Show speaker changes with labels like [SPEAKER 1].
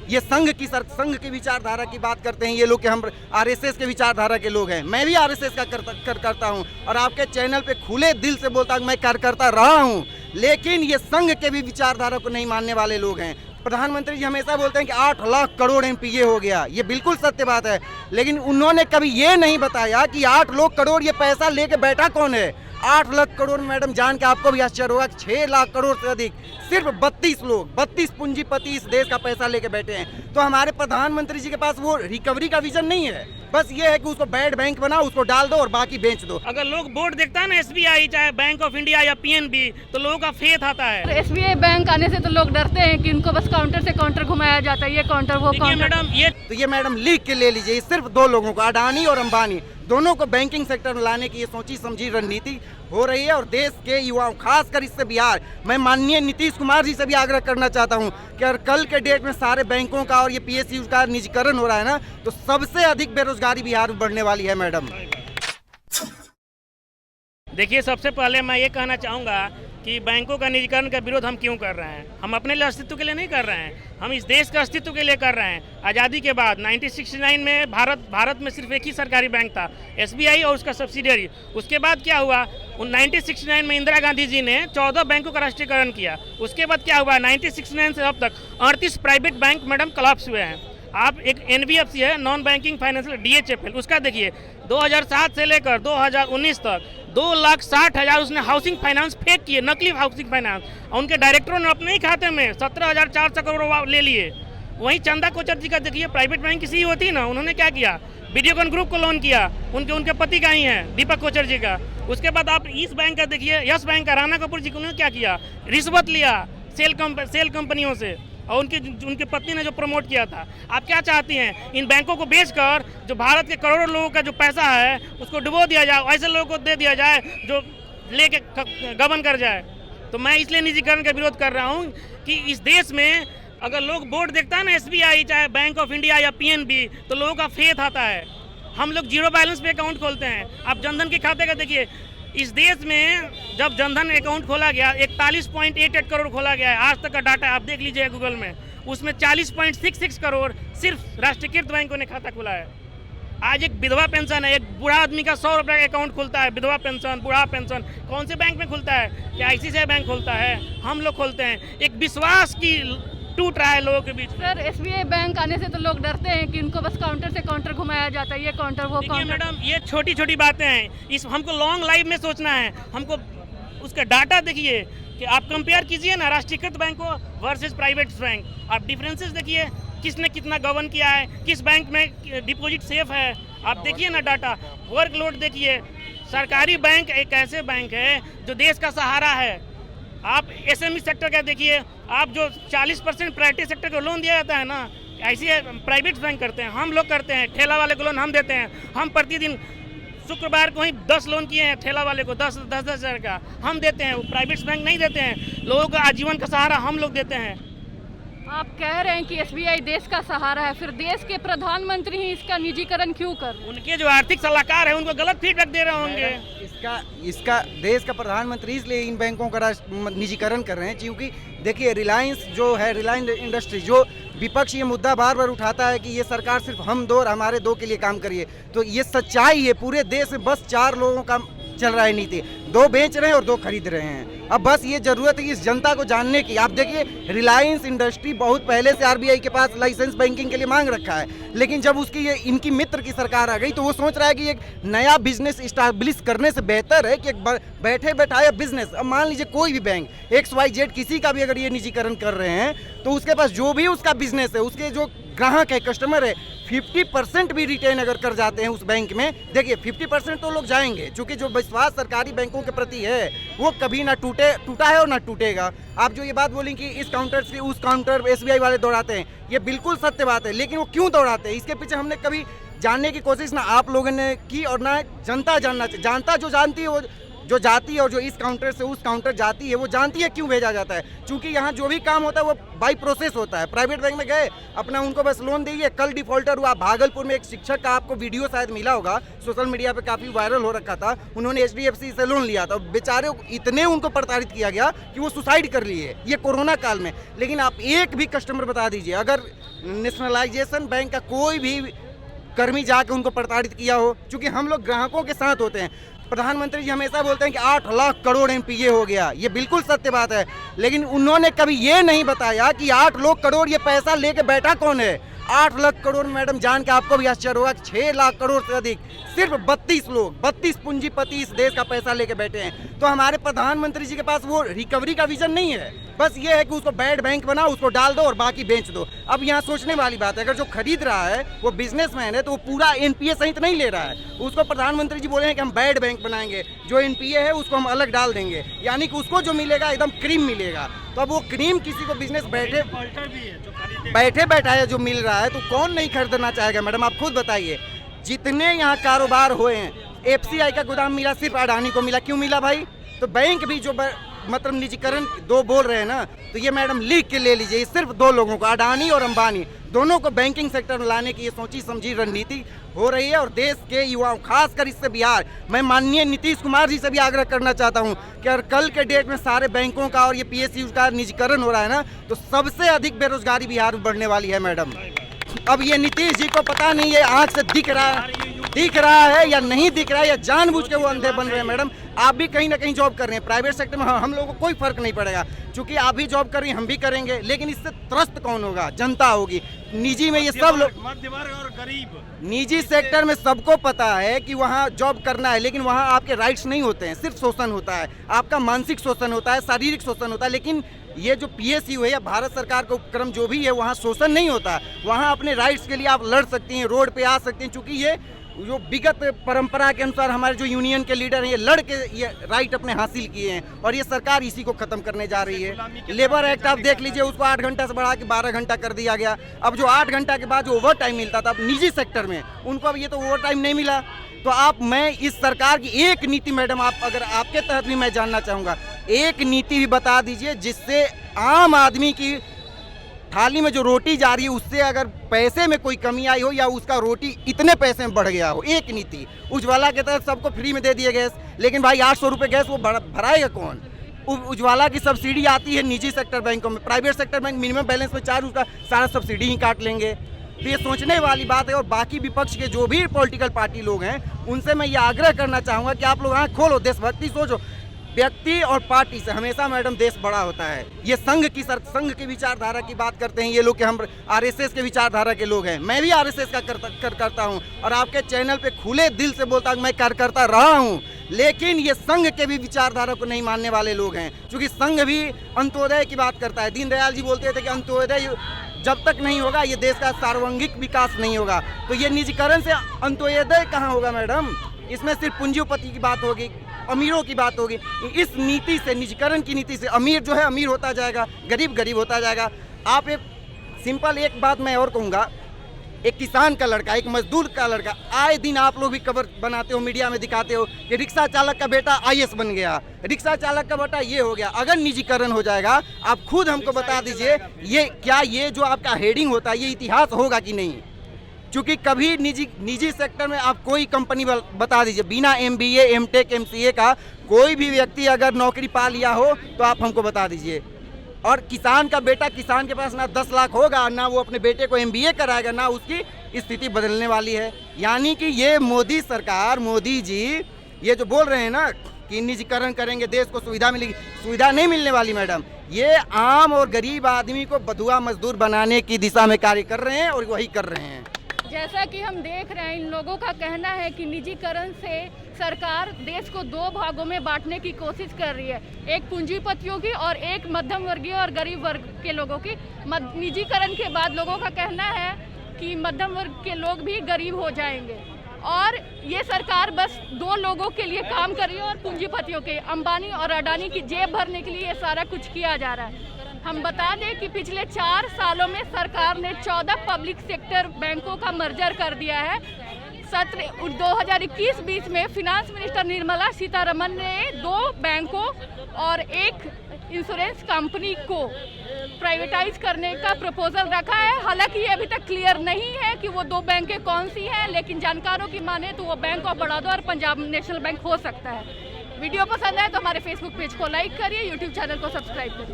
[SPEAKER 1] ये संघ की विचारधारा की बात करते हैं ये लोग कि हम आरएसएस के विचारधारा के लोग हैं। मैं भी आरएसएस का करता हूं और आपके चैनल पे खुले दिल से बोलता हूं मैं कार्यकर्ता रहा हूं, लेकिन ये संघ के भी विचारधारा को नहीं मानने वाले लोग हैं। प्रधानमंत्री जी हमेशा बोलते हैं कि 8 लाख करोड़ एमपीए हो गया, ये बिल्कुल सत्य बात है, लेकिन उन्होंने कभी ये नहीं बताया कि 8 लाख करोड़ ये पैसा लेके बैठा कौन है। 8 लाख करोड़ मैडम जान के आपको भी आश्चर्य होगा, 6 लाख करोड़ से अधिक सिर्फ 32 लोग, 32 पूंजीपति इस देश का पैसा लेके बैठे हैं। तो हमारे प्रधानमंत्री जी के पास वो रिकवरी का विजन नहीं है, बस ये है कि उसको बैड बैंक बनाओ, उसको डाल दो और बाकी बेच दो।
[SPEAKER 2] अगर लोग बोर्ड देखता है ना एसबीआई चाहे बैंक ऑफ इंडिया या पीएनबी, तो लोगों का फेथ आता है।
[SPEAKER 3] एसबीआई बैंक आने से तो लोग डरते हैं कि उनको बस काउंटर से काउंटर घुमाया जाता है, ये काउंटर वो काउंटर।
[SPEAKER 2] मैडम
[SPEAKER 1] ये मैडम लिख के ले लीजिए, सिर्फ 2 लोगों को, अडानी और अंबानी दोनों को बैंकिंग सेक्टर में लाने की ये सोची समझी रणनीति हो रही है। और देश के युवाओं, खासकर इससे बिहार, मैं माननीय नीतीश कुमार जी से भी आग्रह करना चाहता हूं कि अगर कल के डेट में सारे बैंकों का और ये पीएसयू का निजीकरण हो रहा है ना, तो सबसे अधिक बेरोजगारी बिहार में बढ़ने वाली है मैडम।
[SPEAKER 2] देखिए, सबसे पहले मैं ये कहना चाहूँगा कि बैंकों का निजीकरण का विरोध हम क्यों कर रहे हैं। हम अपने लिए अस्तित्व के लिए नहीं कर रहे हैं, हम इस देश का अस्तित्व के लिए कर रहे हैं। आज़ादी के बाद 1969 में भारत में सिर्फ एक ही सरकारी बैंक था, एसबीआई और उसका सब्सिडियरी। उसके बाद क्या हुआ, 1969 में इंदिरा गांधी जी ने 14 बैंकों का राष्ट्रीयकरण किया। उसके बाद क्या हुआ, 1969 से अब तक 38 प्राइवेट बैंक मैडम कोलैप्स हुए हैं। आप एक एनबीएफसी है, नॉन बैंकिंग फाइनेंशियल डीएचएफएल, उसका देखिए 2007 से लेकर 2019 तक 2,60,000 उसने हाउसिंग फाइनेंस फेक किए, नकली हाउसिंग फाइनेंस, और उनके डायरेक्टरों ने अपने ही खाते में 17,400 करोड़ ले लिए। वहीं चंदा कोचर जी का देखिए, प्राइवेट बैंक की सीईओ थी ना, उन्होंने क्या किया, वीडियोकॉन ग्रुप को लोन किया, उनके पति का ही है, दीपक कोचर जी का। उसके बाद आप इस बैंक का देखिए, यस बैंक का राणा कपूर जी को उन्होंने क्या किया, रिश्वत लिया सेल कंपनियों से, और उनके पत्नी ने जो प्रमोट किया था। आप क्या चाहती हैं, इन बैंकों को बेचकर जो भारत के करोड़ों लोगों का जो पैसा है उसको डुबो दिया जाए, ऐसे लोगों को दे दिया जाए जो लेके गबन कर जाए। तो मैं इसलिए निजीकरण का विरोध कर रहा हूँ कि इस देश में अगर लोग बोर्ड देखता है ना एसबीआई चाहे बैंक ऑफ इंडिया या पीएनबी, तो लोगों का फेथ आता है। हम लोग जीरो बैलेंस पे अकाउंट खोलते हैं। आप जनधन के खाते का देखिए, इस देश में जब जनधन अकाउंट खोला गया 41.88 करोड़ खोला गया है, आज तक का डाटा आप देख लीजिए गूगल में, उसमें 40.66 करोड़ सिर्फ राष्ट्रीयकृत बैंकों ने खाता खुला है। आज एक विधवा पेंशन है, एक बूढ़ा आदमी का 100 रुपये का अकाउंट खुलता है, विधवा पेंशन, बूढ़ा पेंशन कौन से बैंक में खुलता है, क्या आईसीआईसीआई बैंक खोलता है, हम लोग खोलते हैं। एक विश्वास की टूट रहा है लोगों के बीच।
[SPEAKER 3] सर, एसबीआई बैंक आने से तो लोग डरते हैं कि उनको बस काउंटर से काउंटर घुमाया जाता है, ये काउंटर वो काउंटर।
[SPEAKER 2] मैडम, ये छोटी छोटी बातें हैं, इस हमको लॉन्ग लाइफ में सोचना है। हमको उसका डाटा देखिए कि आप कंपेयर कीजिए ना राष्ट्रीयकृत बैंकों वर्सेस प्राइवेट बैंक, आप डिफरेंसेस देखिए, किसने कितना गवर्न किया है, किस बैंक में डिपॉजिट सेफ है, आप देखिए ना डाटा। वर्कलोड देखिए, सरकारी बैंक एक ऐसे बैंक है जो देश का सहारा है। आप एसएमई सेक्टर का देखिए, आप जो 40% प्राइवेट सेक्टर को लोन दिया जाता है ना, ऐसे प्राइवेट बैंक करते हैं, हम लोग करते हैं। ठेला वाले को लोन हम देते हैं, हम प्रतिदिन शुक्रवार को ही 10 लोन किए हैं, ठेला वाले को 10 हज़ार का हम देते हैं, प्राइवेट बैंक नहीं देते हैं। लोगों का आजीवन का सहारा हम लोग देते हैं।
[SPEAKER 3] आप कह रहे हैं कि एसबीआई देश का सहारा है, फिर देश के प्रधानमंत्री ही इसका निजीकरण क्यों कर?
[SPEAKER 2] उनके जो आर्थिक सलाहकार है उनको गलत फीडबैक दे रहे होंगे।
[SPEAKER 1] इसका देश का प्रधानमंत्री इसलिए इन बैंकों का निजीकरण कर रहे हैं क्योंकि देखिए, रिलायंस जो है, रिलायंस इंडस्ट्री, जो विपक्ष ये मुद्दा बार बार उठाता है कि ये सरकार सिर्फ हम दो और हमारे दो के लिए काम करिए, तो ये सच्चाई है। पूरे देश में बस 4 लोगों का चल रहा है नीति, 2 बेच रहे हैं और 2 खरीद रहे हैं। अब बस ये जरूरत है कि इस जनता को जानने की। आप देखिए, रिलायंस इंडस्ट्री बहुत पहले से आरबीआई के पास लाइसेंस बैंकिंग के लिए मांग रखा है, लेकिन जब उसकी ये इनकी मित्र की सरकार आ गई तो वो सोच रहा है कि एक नया बिजनेस इस्टेब्लिश करने से बेहतर है कि एक बैठे बैठाया बिजनेस। अब मान लीजिए कोई भी बैंक XYZ किसी का भी अगर ये निजीकरण कर रहे हैं तो उसके पास जो भी उसका बिजनेस है, उसके जो ग्राहक है, कस्टमर है, 50% भी रिटेन अगर कर जाते हैं उस बैंक में, देखिए 50% तो लोग जाएंगे, क्योंकि जो विश्वास सरकारी बैंकों के प्रति है वो कभी ना टूटा है और ना टूटेगा। आप जो ये बात बोली कि इस काउंटर से उस काउंटर एसबीआई वाले दौड़ाते हैं, ये बिल्कुल सत्य बात है, लेकिन वो क्यों दौड़ाते हैं इसके पीछे हमने कभी जानने की कोशिश ना आप लोगों ने की और ना जनता जानना चाहिए। जनता जो जानती है वो जो जाती है और जो इस काउंटर से उस काउंटर जाती है वो जानती है क्यों भेजा जाता है, क्योंकि यहाँ जो भी काम होता है वो बाई प्रोसेस होता है। प्राइवेट बैंक में गए अपना उनको बस लोन दीजिए, कल डिफॉल्टर हुआ। भागलपुर में एक शिक्षक का आपको वीडियो शायद मिला होगा, सोशल मीडिया पे काफ़ी वायरल हो रखा था, उन्होंने HDFC से लोन लिया था, बेचारे इतने उनको प्रताड़ित किया गया कि वो सुसाइड कर लिए, ये कोरोना काल में। लेकिन आप एक भी कस्टमर बता दीजिए अगर नेशनलाइजेशन बैंक का कोई भी कर्मी जाके उनको प्रताड़ित किया हो, क्योंकि हम लोग ग्राहकों के साथ होते हैं। प्रधानमंत्री जी हमेशा बोलते हैं कि 8 लाख करोड़ MPA हो गया, ये बिल्कुल सत्य बात है, लेकिन उन्होंने कभी ये नहीं बताया कि 8 लाख करोड़ ये पैसा लेके बैठा कौन है। 8 लाख करोड़ मैडम जान के आपको भी आश्चर्य होगा, 6 लाख करोड़ से अधिक सिर्फ 32 लोग, 32 पूंजीपति इस देश का पैसा लेके बैठे हैं। तो हमारे प्रधानमंत्री जी के पास वो रिकवरी का विजन नहीं है, बस ये है कि उसको बैड बैंक बनाओ, उसको डाल दो और बाकी बेच दो। अब यहाँ सोचने वाली बात है, अगर जो खरीद रहा है वो बिजनेसमैन है तो वो पूरा NPA सहित नहीं ले रहा है, उसको प्रधानमंत्री जी बोले हैं कि हम बैड बैंक बनाएंगे, जो NPA है उसको हम अलग डाल देंगे, यानी कि उसको जो मिलेगा एकदम क्रीम मिलेगा। तो अब वो क्रीम किसी को बिजनेस बैठे बैठाए जो मिल रहा है तो कौन नहीं खरीदना चाहेगा मैडम, आप खुद बताइए। जितने यहाँ कारोबार हुए हैं, FCI का गोदाम मिला सिर्फ अडानी को मिला, क्यों मिला भाई? तो बैंक भी जो मतलब निजीकरण दो बोल रहे हैं ना, तो ये मैडम लिख के ले लीजिए, ये सिर्फ 2 लोगों को, अडानी और अंबानी, दोनों को बैंकिंग सेक्टर में लाने की ये सोची समझी रणनीति हो रही है। और देश के युवाओं, खासकर इससे बिहार, मैं माननीय नीतीश कुमार जी से भी आग्रह करना चाहता हूं कि अगर कल के डेट में सारे बैंकों का और ये PSU का निजीकरण हो रहा है ना, तो सबसे अधिक बेरोजगारी बिहार में बढ़ने वाली है मैडम। अब ये नीतीश जी को पता नहीं है आँख से दिख रहा है या नहीं दिख रहा है, या जानबूझ के वो अंधे बन रहे हैं मैडम। आप भी कहीं ना कहीं जॉब कर रहे हैं प्राइवेट सेक्टर में, हम लोगों को कोई फर्क नहीं पड़ेगा, क्योंकि आप भी जॉब कर रही हैं, हम भी करेंगे, लेकिन इससे त्रस्त कौन होगा? जनता होगी। निजी में ये सब लोग,
[SPEAKER 4] मध्य वर्ग और गरीब,
[SPEAKER 1] निजी सेक्टर में सबको पता है कि वहाँ जॉब करना है, लेकिन वहाँ आपके राइट्स नहीं होते हैं, सिर्फ शोषण होता है, आपका मानसिक शोषण होता है, शारीरिक शोषण होता है। लेकिन ये जो PSU है या भारत सरकार का उपक्रम जो भी है, वहाँ शोषण नहीं होता, वहाँ अपने राइट्स के लिए आप लड़ सकती हैं, रोड पे आ सकती हैं, क्योंकि ये जो विगत परंपरा के अनुसार हमारे जो यूनियन के लीडर हैं ये लड़ के ये राइट अपने हासिल किए हैं, और ये सरकार इसी को खत्म करने जा रही है। लेबर एक्ट आप देख लीजिए, उसको 8 घंटा से बढ़ा के 12 घंटा कर दिया गया। अब जो 8 घंटा के बाद जो ओवर टाइम मिलता था, अब निजी सेक्टर में उनको अब ये तो ओवर टाइम नहीं मिला। तो मैं इस सरकार की एक नीति मैडम, आप अगर आपके तहत भी मैं जानना चाहूँगा, एक नीति भी बता दीजिए जिससे आम आदमी की थाली में जो रोटी जा रही है उससे अगर पैसे में कोई कमी आई हो, या उसका रोटी इतने पैसे में बढ़ गया हो। एक नीति, उज्ज्वला के तहत सबको फ्री में दे दिए गैस, लेकिन भाई 800 रुपये गैस वो भराएगा कौन? उज्ज्वला की सब्सिडी आती है निजी सेक्टर बैंकों में, private sector bank minimum balance में चार्ज उसका सारा सब्सिडी ही काट लेंगे। तो ये सोचने वाली बात है। और बाकी विपक्ष के जो भी पॉलिटिकल पार्टी लोग हैं उनसे मैं ये आग्रह करना चाहूँगा कि आप लोग आँख खोलो, देशभक्ति सोचो। व्यक्ति और पार्टी से हमेशा मैडम देश बड़ा होता है। ये संघ की विचारधारा की बात करते हैं ये लोग कि हम RSS के विचारधारा के लोग हैं। मैं भी RSS का करता हूँ और आपके चैनल पे खुले दिल से बोलता हूँ, मैं कार्यकर्ता रहा हूँ, लेकिन ये संघ के भी विचारधारा को नहीं मानने वाले लोग हैं, क्योंकि संघ भी अंत्योदय की बात करता है। दीनदयाल जी बोलते थे कि अंत्योदय जब तक नहीं होगा ये देश का सार्वंगिक विकास नहीं होगा। तो ये निजीकरण से अंत्योदय कहाँ होगा मैडम? इसमें सिर्फ पूंजीपति की बात होगी, अमीरों की बात होगी। इस नीति से, निजीकरण की नीति से अमीर जो है अमीर होता जाएगा, गरीब गरीब होता जाएगा। आप एक सिंपल एक बात मैं और कहूँगा, एक किसान का लड़का, एक मजदूर का लड़का, आए दिन आप लोग भी खबर बनाते हो, मीडिया में दिखाते हो कि रिक्शा चालक का बेटा IAS बन गया, रिक्शा चालक का बेटा ये हो गया। अगर निजीकरण हो जाएगा, आप खुद हमको बता दीजिए, ये जो आपका हेडिंग होता है ये इतिहास होगा कि नहीं? क्योंकि कभी निजी सेक्टर में आप कोई कंपनी बता दीजिए, बिना MBA, MTech, MCA का कोई भी व्यक्ति अगर नौकरी पा लिया हो तो आप हमको बता दीजिए। और किसान का बेटा, किसान के पास ना 10 लाख होगा, ना वो अपने बेटे को MBA कराएगा, ना उसकी स्थिति बदलने वाली है। यानी कि ये मोदी सरकार, मोदी जी ये जो बोल रहे हैं ना कि निजीकरण करेंगे, देश को सुविधा मिलेगी, सुविधा नहीं मिलने वाली मैडम। ये आम और गरीब आदमी को बधुआ मजदूर बनाने की दिशा में कार्य कर रहे हैं और वही कर रहे हैं।
[SPEAKER 3] जैसा कि हम देख रहे हैं, इन लोगों का कहना है कि निजीकरण से सरकार देश को 2 भागों में बांटने की कोशिश कर रही है, एक पूंजीपतियों की और एक मध्यम वर्गीय और गरीब वर्ग के लोगों की। निजीकरण के बाद लोगों का कहना है कि मध्यम वर्ग के लोग भी गरीब हो जाएंगे, और ये सरकार बस 2 लोगों के लिए काम कर रही है और पूंजीपतियों के, अंबानी और अडानी की जेब भरने के लिए ये सारा कुछ किया जा रहा है। हम बता दें कि पिछले 4 सालों में सरकार ने 14 पब्लिक सेक्टर बैंकों का मर्जर कर दिया है। सत्र 2021-20 में फिनांस मिनिस्टर निर्मला सीतारमन ने 2 बैंकों और एक इंश्योरेंस कंपनी को प्राइवेटाइज करने का प्रपोजल रखा है। हालांकि ये अभी तक क्लियर नहीं है कि वो 2 बैंकें कौन सी हैं, लेकिन जानकारों की माने तो वो बैंक ऑफ बड़ौदा और पंजाब नेशनल बैंक हो सकता है। वीडियो पसंद आए तो हमारे फेसबुक पेज को लाइक करिए, यूट्यूब चैनल को सब्सक्राइब करिए।